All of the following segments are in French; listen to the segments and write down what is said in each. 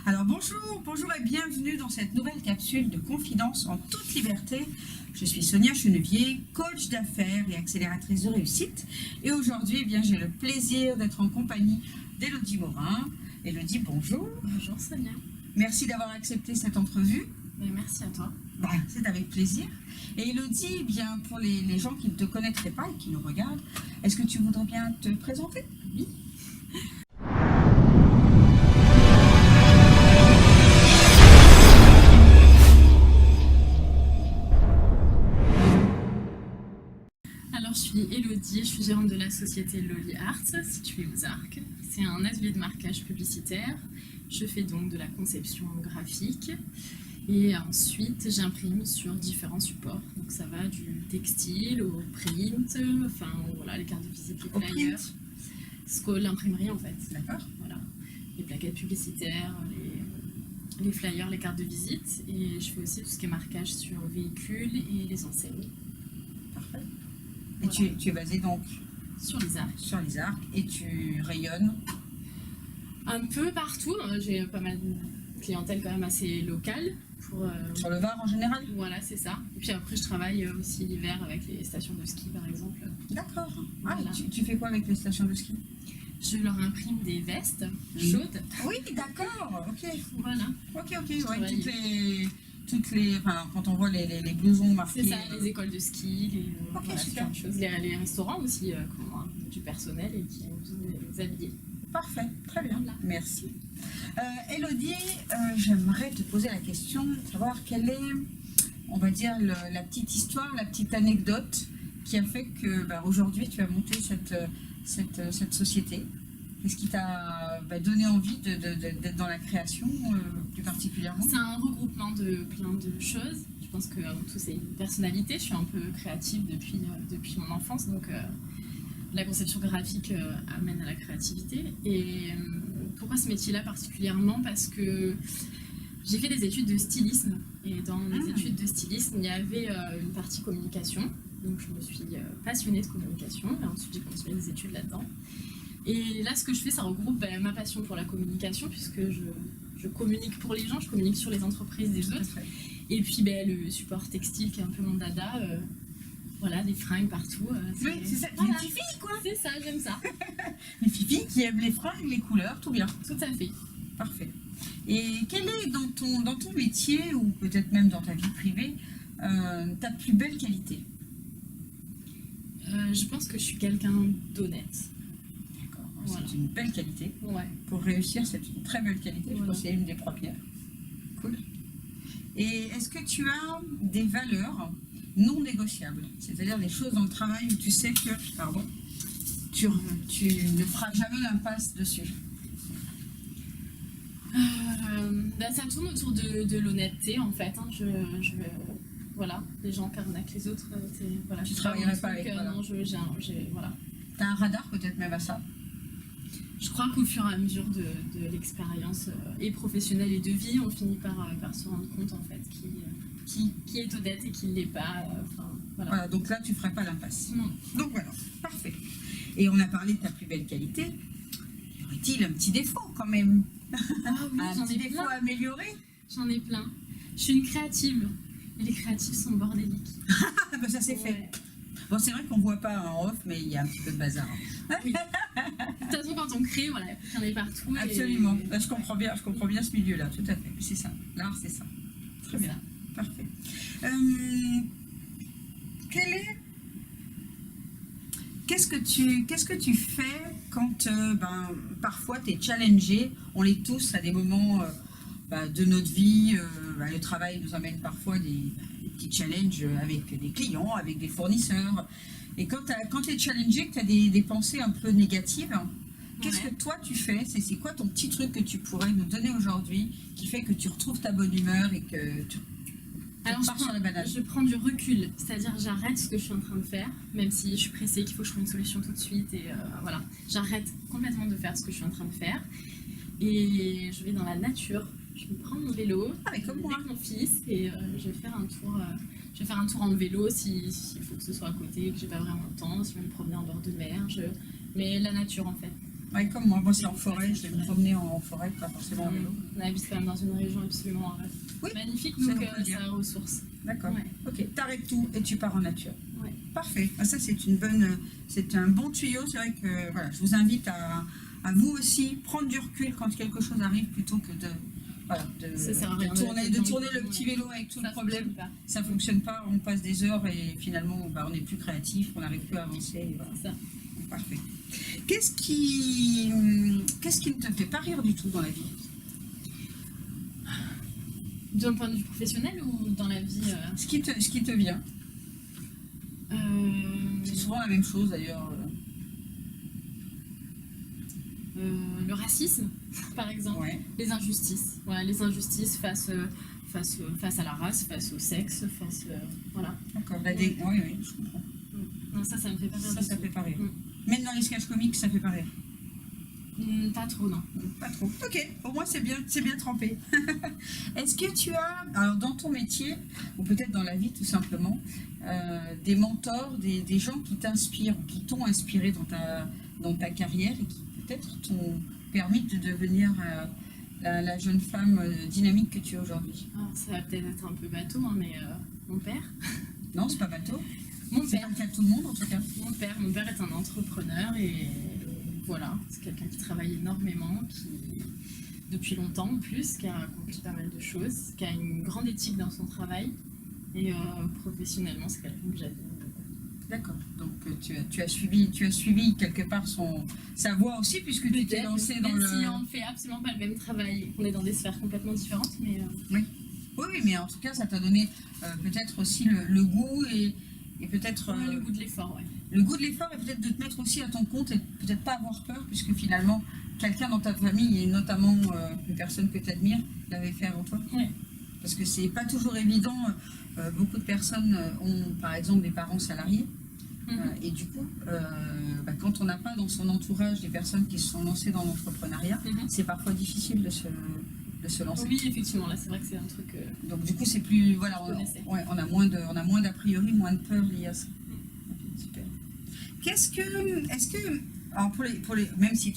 Alors bonjour et bienvenue dans cette nouvelle capsule de confidence en toute liberté. Je suis Sonia Chenevier, coach d'affaires et accélératrice de réussite. Et aujourd'hui, j'ai le plaisir d'être en compagnie d'Élodie Morin. Élodie, bonjour. Bonjour Sonia. Merci d'avoir accepté cette entrevue. Merci à toi. C'est avec plaisir. Et Élodie, pour les gens qui ne te connaîtraient pas et qui nous regardent, est-ce que tu voudrais bien te présenter? Oui. Alors, je suis Élodie, je suis gérante de la société Loli Art, située aux Arcs. C'est un atelier de marquage publicitaire. Je fais donc de la conception graphique et ensuite j'imprime sur différents supports. Donc ça va du textile au print, les cartes de visite, les flyers. L'imprimerie en fait. D'accord. Voilà. Les plaquettes publicitaires, les flyers, les cartes de visite. Et je fais aussi tout ce qui est marquage sur véhicules et les enseignes. Parfait. Et Voilà. tu es basée donc Sur les arcs. sur les arcs et tu rayonnes Un peu partout. J'ai pas mal de clientèle quand même assez locale. sur le Var en général? Voilà, c'est ça. Et puis après, je travaille aussi l'hiver avec les stations de ski, par exemple. D'accord. Voilà. Tu fais quoi avec les stations de ski? Je leur imprime des vestes chaudes. Oui, d'accord. Ok. Voilà. Ok. Je Ouais, travaille. quand on voit les blousons marqués. C'est ça, les écoles de ski, Ok, super. les restaurants aussi, qui ont du personnel et qui ont besoin de les habiller. Parfait, très bien. Voilà. Merci. Élodie, j'aimerais te poser la question de savoir quelle est, on va dire, la petite histoire, la petite anecdote qui a fait que aujourd'hui tu as monté cette société. Qu'est-ce qui t'a donné envie d'être dans la création plus particulièrement? C'est un regroupement de plein de choses. Je pense que avant tout, c'est une personnalité. Je suis un peu créative depuis mon enfance, donc la conception graphique amène à la créativité. Et pourquoi ce métier-là particulièrement? Parce que j'ai fait des études de stylisme. Et dans les études de stylisme, il y avait une partie communication. Donc je me suis passionnée de communication. Et ensuite, j'ai continué des études là-dedans. Et là, ce que je fais, ça regroupe ma passion pour la communication, puisque je communique pour les gens, je communique sur les entreprises des autres. Et puis le support textile, qui est un peu mon dada. Des fringues partout. Oui, c'est ça. Voilà. Les filles, quoi. C'est ça, j'aime ça. Les filles qui aiment les fringues, les couleurs, tout bien. Tout à fait. Parfait. Et quelle est dans ton métier, ou peut-être même dans ta vie privée, ta plus belle qualité? Je pense que je suis quelqu'un d'honnête. D'accord. Voilà. C'est une belle qualité. Ouais. Pour réussir, c'est une très belle qualité. Je Voilà. pense que c'est une des 3 pierres. Cool. Et est-ce que tu as des valeurs non négociables? C'est-à-dire des choses dans le travail où tu sais que, tu ne feras jamais l'impasse dessus. Ça tourne autour de l'honnêteté, en fait. Les gens qui arnaquent les autres, Tu travaillerais pas avec, Non, voilà. Tu as un radar peut-être même à ça? Je crois qu'au fur et à mesure de l'expérience et professionnelle et de vie, on finit par se rendre compte, en fait, qui est honnête et qui ne l'est pas. Voilà, donc là, tu ne ferais pas l'impasse. Non. Donc voilà, parfait. Et on a parlé de ta plus belle qualité. Y aurait-il un petit défaut quand même? Ah oui, Un j'en petit ai défaut plein. à améliorer? J'en ai plein. Je suis une créative. Et les créatifs sont bordéliques. Ça c'est fait. Ouais. Bon, c'est vrai qu'on ne voit pas en off, mais il y a un petit peu de bazar. Oui. De toute façon, quand on crée, il y en a partout. Absolument. Là, je comprends bien ce milieu-là, tout à fait. C'est ça. L'art, c'est ça. Très bien. Parfait. Qu'est-ce que tu fais quand parfois tu es challengé? On l'est tous à des moments de notre vie. Le travail nous amène parfois des petits challenges avec des clients, avec des fournisseurs. Et quand tu es challengé, que tu as des pensées un peu négatives, qu'est-ce que toi tu fais? C'est quoi ton petit truc que tu pourrais nous donner aujourd'hui qui fait que tu retrouves ta bonne humeur et que tu pars sur la banane? Je prends du recul, c'est-à-dire j'arrête ce que je suis en train de faire, même si je suis pressée, qu'il faut que je trouve une solution tout de suite. Et j'arrête complètement de faire ce que je suis en train de faire. Et je vais dans la nature. Je me prends mon vélo avec mon fils et je vais faire un tour. Je vais faire un tour en vélo s'il faut que ce soit à côté, que j'ai pas vraiment le temps. Si je vais me promener en bord de mer, mais la nature en fait. Ouais, comme moi, c'est en forêt, je vais me promener en forêt, pas forcément en vélo. On habite quand même dans une région absolument Oui, magnifique, ça, donc on peut le dire. ça ressource. D'accord. Ouais. Ok, t'arrêtes tout et tu pars en nature. Ouais. Parfait. Ah, ça, c'est un bon tuyau. C'est vrai que voilà, je vous invite à vous aussi prendre du recul quand quelque chose arrive plutôt que Ça sert à rien de tourner de- le petit vélo avec tout Ça le problème. fonctionne pas. Ça ne fonctionne pas, on passe des heures et finalement on n'est plus créatif, on n'arrive plus à avancer. Et voilà. C'est ça. Parfait. Qu'est-ce qui ne te fait pas rire du tout dans la vie? D'un point de vue professionnel ou dans la vie Ce qui te vient. euh, C'est souvent la même chose d'ailleurs. le racisme, par exemple. Ouais. Les injustices. Voilà, les injustices face à la race, face au sexe, voilà. D'accord. Oui, je comprends. Non, ça me fait pas rire. Ça du tout. fait pas rire. Mm. Même dans les sketchs comiques, ça fait pas rire. Pas trop, non. Pas trop. Ok, au moins c'est bien trempé. Est-ce que tu as, alors dans ton métier, ou peut-être dans la vie tout simplement, des mentors, des gens qui t'inspirent, qui t'ont inspiré dans ta carrière et qui peut-être t'ont permis de devenir la jeune femme dynamique que tu es aujourd'hui? Alors, ça va peut-être être un peu bateau, hein, mais mon père. Non, c'est pas bateau. Mon C'est père. pas le cas de tout le monde en tout cas. Mon père est un entrepreneur et voilà, c'est quelqu'un qui travaille énormément, qui depuis longtemps en plus, qui a accompli pas mal de choses, qui a une grande éthique dans son travail et professionnellement c'est quelqu'un que j'admire beaucoup. D'accord. Donc tu as suivi quelque part sa voie aussi puisque tu t'es lancé dans Même le. si on ne fait absolument pas le même travail, on est dans des sphères complètement différentes, mais Oui, mais en tout cas, ça t'a donné peut-être aussi le goût et peut-être le goût de l'effort, ouais. le goût de l'effort et peut-être de te mettre aussi à ton compte et peut-être pas avoir peur puisque finalement, quelqu'un dans ta famille et notamment une personne que tu admires l'avait fait avant toi. Ouais. Parce que c'est pas toujours évident. Beaucoup de personnes ont par exemple des parents salariés. Et du coup, quand on n'a pas dans son entourage des personnes qui se sont lancées dans l'entrepreneuriat, c'est parfois difficile de se lancer. Oui, effectivement, là c'est vrai que c'est un truc. Donc du coup, c'est plus voilà, on a moins d'a priori, moins de peur liée à ça. Ok, super. Est-ce que alors même si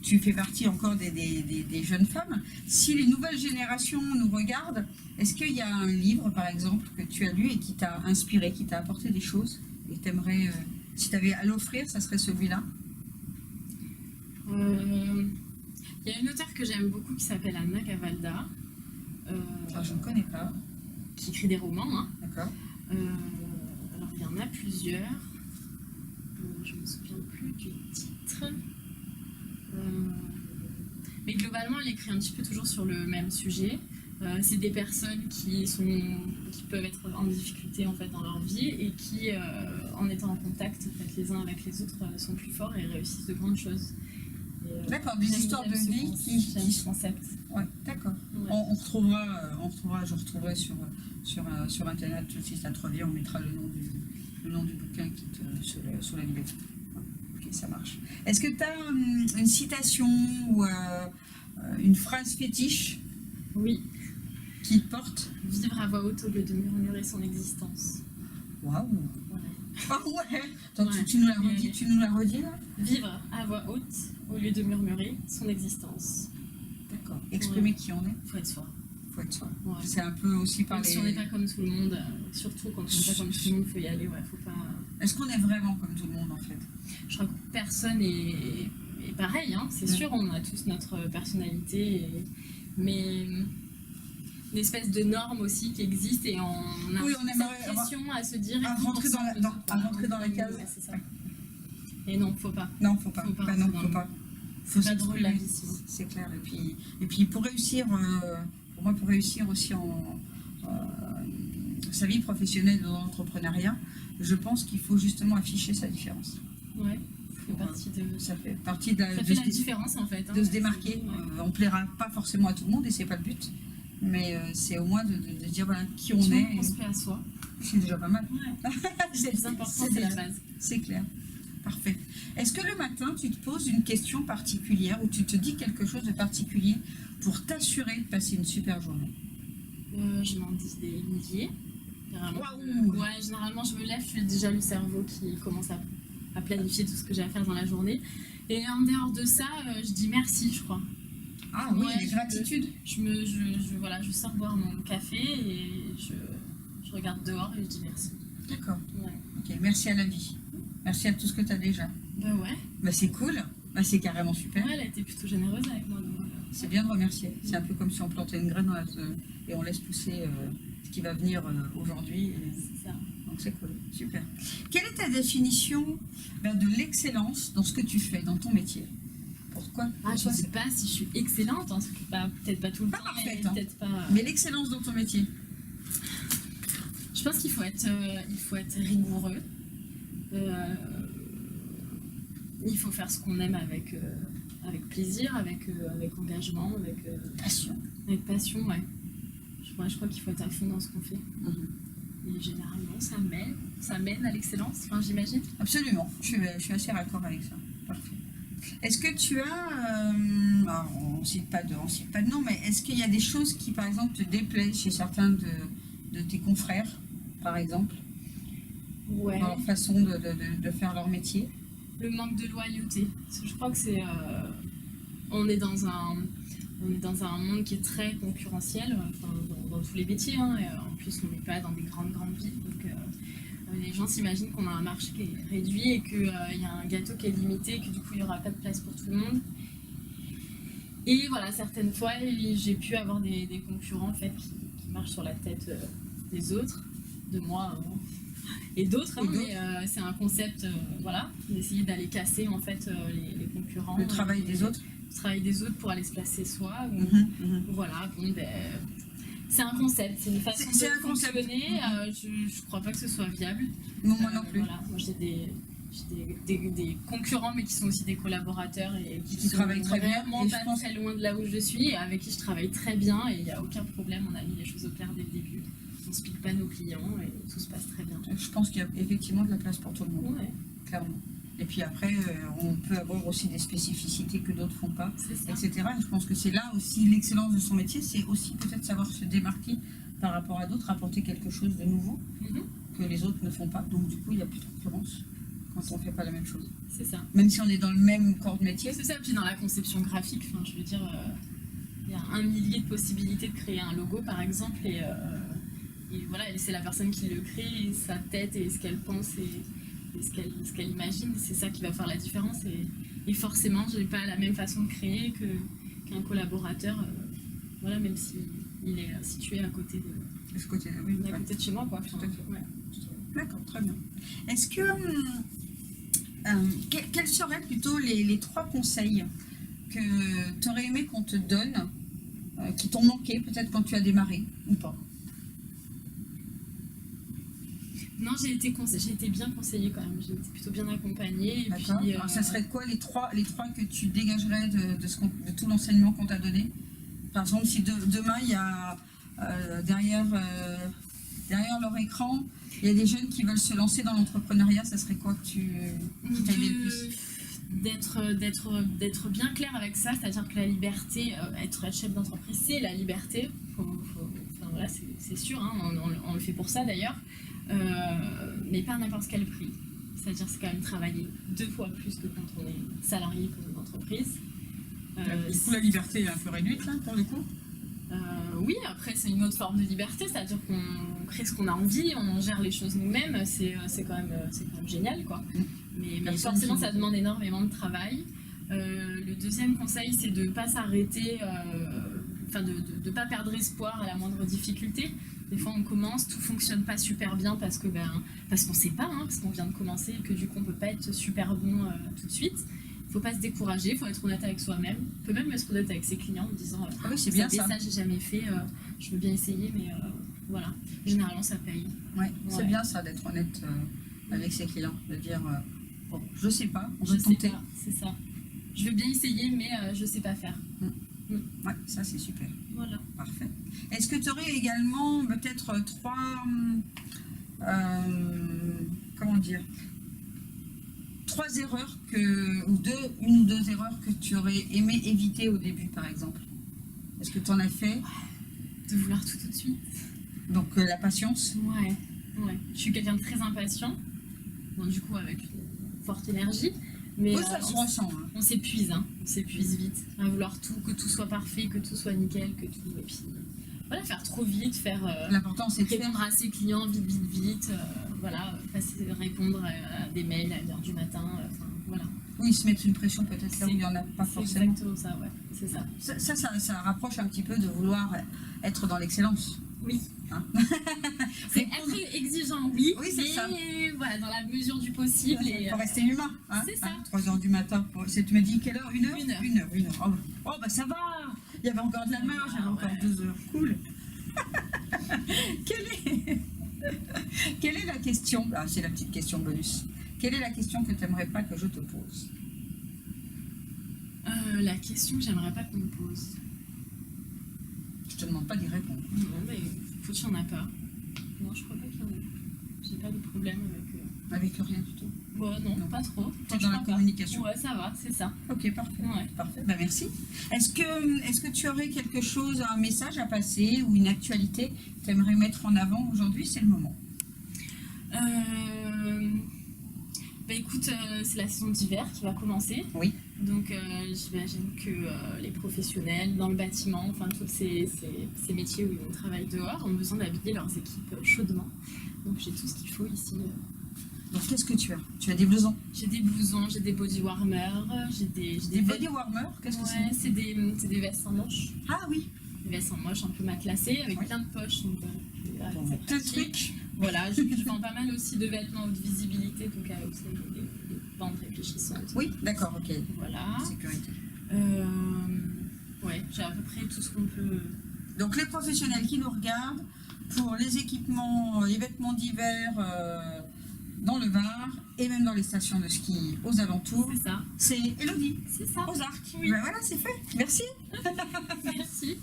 tu fais partie encore des jeunes femmes, si les nouvelles générations nous regardent, est-ce qu'il y a un livre par exemple que tu as lu et qui t'a inspiré, qui t'a apporté des choses et t'aimerais, si tu avais à l'offrir, ça serait celui-là? Il y a une auteure que j'aime beaucoup qui s'appelle Anna Gavalda. Alors, je ne connais pas. Qui écrit des romans. Hein. D'accord. Alors il y en a plusieurs. Je ne me souviens plus du titre. Mais globalement, elle écrit un petit peu toujours sur le même sujet. C'est des personnes qui peuvent être en difficulté en fait, dans leur vie et qui, en étant en contact en fait, les uns avec les autres, sont plus forts et réussissent de grandes choses. D'accord, des histoires de vie qui ce concept. Ouais, d'accord. Ouais. Je retrouverai sur internet, si ça te revient, on mettra le nom du bouquin sur la vidéo. Ok, ça marche. Est-ce que tu as une citation ou une phrase fétiche Oui. qui te porte? Vivre à voix haute au lieu de murmurer son existence. Waouh! Voilà. Ah ouais! Attends, Ouais. tu nous la redis là? Vivre à voix haute au lieu de murmurer son existence. D'accord. Exprimer qui on est? Faut être soi. Faut être soi. Ouais. C'est un peu aussi par Même si on n'est pas comme tout le monde, surtout quand on n'est pas comme tout le monde, faut y aller. Ouais, faut pas. Est-ce qu'on est vraiment comme tout le monde en fait? Je crois que personne est pareil, hein. C'est sûr, on a tous notre personnalité, mais une espèce de norme aussi qui existe et on a Oui, on cette aimerait pression à se dire à rentrer dans la case. Ouais, c'est ça. Et non, faut pas. Non, faut pas. Faut pas Bah rentrer non, dans faut le- pas. C'est pas drôle la vie sinon. C'est clair. Et puis pour réussir, pour moi, pour réussir aussi sa vie professionnelle dans l'entrepreneuriat, je pense qu'il faut justement afficher sa différence. Ouais, ça fait partie de. Ça fait partie Ça fait la différence en fait. Hein, de se démarquer. Ouais. On plaira pas forcément à tout le monde et c'est pas le but. Mais c'est au moins de dire voilà, qui on Si est. on construit à soi. C'est déjà pas mal. Ouais. C'est le plus important, c'est la base. C'est clair. Parfait. Est-ce que le matin, tu te poses une question particulière ou tu te dis quelque chose de particulier pour t'assurer de passer une super journée? Je m'en dis des milliers. Waouh! Ouais, généralement, je me lève, j'ai déjà le cerveau qui commence à planifier tout ce que j'ai à faire dans la journée. Et en dehors de ça, je dis merci, je crois. Ah oui, Ouais, les gratitudes. Voilà, je sors boire mon café et je regarde dehors et je dis merci. D'accord. Ouais. Ok, merci à la vie. Merci à tout ce que tu as déjà. Bah ouais. Bah c'est cool. Bah c'est carrément super. Ouais, elle a été plutôt généreuse avec moi. Donc, C'est bien de remercier. C'est un peu comme si on plantait une graine et on laisse pousser ce qui va venir aujourd'hui. c'est ça. Donc c'est cool, super. Quelle est ta définition de l'excellence dans ce que tu fais, dans ton métier? Pourquoi? Ah, je sais pas si je suis excellente, hein, peut-être pas tout le Pas temps, parfaite, mais hein. peut-être pas. Mais l'excellence dans ton métier? Je pense qu'il faut être rigoureux. Il faut faire ce qu'on aime avec plaisir, avec engagement, Passion. avec passion, ouais. Je crois qu'il faut être à fond dans ce qu'on fait. Et généralement, ça mène à l'excellence, enfin, j'imagine. Absolument, je suis assez raccord avec ça. Parfait. Est-ce que tu as, alors, on ne cite pas de nom, mais est-ce qu'il y a des choses qui, par exemple, te déplaisent chez certains de tes confrères, par exemple, Ouais. dans leur façon de faire leur métier? Le manque de loyauté. Parce que je crois que on est dans un monde qui est très concurrentiel, enfin, dans tous les métiers, hein, et en plus on n'est pas dans des grandes villes, donc les gens s'imaginent qu'on a un marché qui est réduit et qu'il y a un gâteau qui est limité et que du coup il n'y aura pas de place pour tout le monde. Et voilà, certaines fois j'ai pu avoir des concurrents en fait, qui marchent sur la tête des autres, de moi et d'autres, hein, mais c'est un concept, voilà, d'essayer d'aller casser en fait les concurrents. Le travail des autres. Le travail des autres pour aller se placer soi. Voilà, bon, c'est un concept, c'est une façon C'est de un concept. fonctionner. Je crois pas que ce soit viable. Non, moi non plus. Voilà, moi j'ai des concurrents, mais qui sont aussi des collaborateurs et qui sont travaillent très bien. vraiment Et pas je pense très loin de là où je suis, et avec qui je travaille très bien, et il n'y a aucun problème, on a mis les choses au clair dès le début. On ne se pique pas nos clients et tout se passe très bien. Je pense qu'il y a effectivement de la place pour tout le monde, Ouais, clairement. Et puis après, on peut avoir aussi des spécificités que d'autres font pas, c'est ça. etc. Et je pense que c'est là aussi l'excellence de son métier, c'est aussi peut-être savoir se démarquer par rapport à d'autres, apporter quelque chose de nouveau Mhm. que les autres ne font pas. Donc du coup, il n'y a plus de concurrence quand on ne fait pas la même chose. C'est ça. Même si on est dans le même corps de métier. C'est ça, puis dans la conception graphique, enfin, je veux dire, il y a 1 millier de possibilités de créer un logo par exemple, et voilà, et c'est la personne qui le crée, et sa tête et ce qu'elle pense et ce qu'elle imagine, c'est ça qui va faire la différence. Et forcément, je n'ai pas la même façon de créer qu'un collaborateur, voilà, même s'il est situé à côté De ce côté-là, oui. à côté de chez moi, quoi. Tout à fait. Ouais. D'accord, très bien. Est-ce que quels seraient plutôt les 3 conseils que tu aurais aimé qu'on te donne, qui t'ont manqué peut-être quand tu as démarré ou pas? Non, j'ai été bien conseillée quand même, j'ai été plutôt bien accompagnée. Et D'accord. puis, Alors, ça serait quoi les trois que tu dégagerais de tout l'enseignement qu'on t'a donné? Par exemple, si demain il y a derrière leur écran, il y a des jeunes qui veulent se lancer dans l'entrepreneuriat, ça serait quoi qui t'aiderait le plus? D'être bien clair avec ça, c'est-à-dire que la liberté, être chef d'entreprise, c'est la liberté. Enfin, voilà, c'est sûr, hein, on le fait pour ça d'ailleurs, mais pas à n'importe quel prix. C'est-à-dire c'est quand même travailler 2 fois plus que quand on est salarié pour une entreprise. Du coup, la liberté est un peu réduite là, pour le coup. Oui, après c'est une autre forme de liberté, c'est-à-dire qu'on crée ce qu'on a envie, on gère les choses nous-mêmes, c'est quand même génial, quoi. Mais forcément ça demande énormément de travail. Le deuxième conseil, c'est de ne pas s'arrêter, enfin de ne pas perdre espoir à la moindre difficulté. Des fois on commence, tout fonctionne pas super bien parce qu'on ne sait pas, hein, parce qu'on vient de commencer et que du coup on peut pas être super bon tout de suite. Il ne faut pas se décourager, il faut être honnête avec soi-même. On peut même être honnête avec ses clients en disant ah oui, c'est bien ça j'ai jamais fait, je veux bien essayer, mais voilà. Généralement ça paye. Ouais, c'est bien ça d'être honnête avec ses clients, de dire bon, je sais pas, on Je veut sais tenter. pas, c'est ça. Je veux bien essayer, mais je sais pas faire. Ouais, ça c'est super. Voilà. Parfait. Est-ce que tu aurais également peut-être 3 comment dire, 3 erreurs une ou deux erreurs que tu aurais aimé éviter au début, par exemple? Est-ce que tu en as fait? De vouloir tout de suite. Donc la patience. Ouais. Je suis quelqu'un de très impatient. Bon, du coup, avec une forte énergie. Mais Oui, ça se ressent. Hein. on s'épuise, on s'épuise vite. À vouloir tout, que tout soit parfait, que tout soit nickel, que tout. Et puis voilà, faire trop vite, faire L'important, c'est de faire. répondre à ses clients vite, voilà, répondre à des mails à 1h du matin, enfin voilà. Oui, se mettre une pression peut-être là où il n'y en a pas C'est forcément. exactement ça, ouais, c'est ça. Ça rapproche un petit peu de vouloir être dans l'excellence. Oui. Hein. C'est être exigeant, oui, Oui, c'est mais ça. voilà, dans la mesure du possible. Il faut rester humain. Hein, c'est ça. 3h du matin. Tu m'as dit quelle heure? 1 heure? 1 heure. Oh, bah ça va. Il y avait encore de la marge, il y avait encore Ouais. 2 heures. Cool. Quelle est la question? Ah, c'est la petite question bonus. Quelle est la question que tu n'aimerais pas que je te pose? La question que j'aimerais pas qu'on me pose. Je te demande pas d'y répondre. Non, mais faut qu'il y en a pas. Non, je crois pas qu'il y en ait. J'ai pas de problème avec Avec rien du tout. Ouais, non, Non. pas trop. Tu es dans la communication. Ouais, ça va, c'est ça. Ok, parfait. Ouais. Parfait. Bah, merci. Est-ce que tu aurais quelque chose, un message à passer ou une actualité que tu aimerais mettre en avant aujourd'hui? C'est le moment. Bah écoute, c'est la saison d'hiver qui va commencer. Oui. Donc j'imagine que les professionnels dans le bâtiment, enfin tous ces métiers où on travaille dehors, ont besoin d'habiller leurs équipes chaudement. Donc j'ai tout ce qu'il faut ici. Donc qu'est-ce que tu as? Tu as des blousons? J'ai des blousons, j'ai des body warmers, j'ai Des body warmers? Qu'est-ce que Ouais, c'est des vestes en manches. Ah oui. Des vestes en manches un peu matelassées avec Oui. plein de poches. Donc, c'est Plein de pratique. trucs. Voilà, je vends pas mal aussi de vêtements haute visibilité, donc avec des bandes réfléchissantes. Oui, d'accord, ok. Voilà. Sécurité. Ouais, j'ai à peu près tout ce qu'on peut. Donc les professionnels qui nous regardent, pour les équipements, les vêtements d'hiver dans le Var et même dans les stations de ski aux alentours, C'est ça. c'est Elodie, C'est ça. aux Arcs. Oui. Ben voilà, c'est fait. Merci. Merci.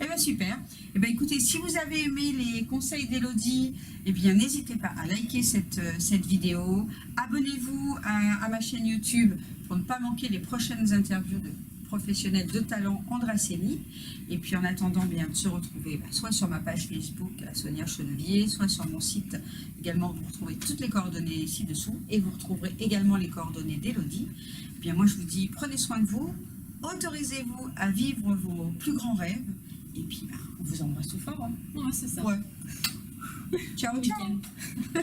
Eh bien super. Eh bien écoutez, si vous avez aimé les conseils d'Elodie, eh bien n'hésitez pas à liker cette vidéo. Abonnez-vous à ma chaîne YouTube pour ne pas manquer les prochaines interviews de professionnels de talent Andrasseni. Et puis en attendant bien de se retrouver soit sur ma page Facebook Sonia Chenevier, soit sur mon site également, vous retrouvez toutes les coordonnées ci-dessous et vous retrouverez également les coordonnées d'Elodie. Eh bien moi je vous dis prenez soin de vous, autorisez-vous à vivre vos plus grands rêves et puis on vous embrasse tout fort. Hein. Ouais, c'est ça. Ouais. Ciao, Bon ciao. week-end.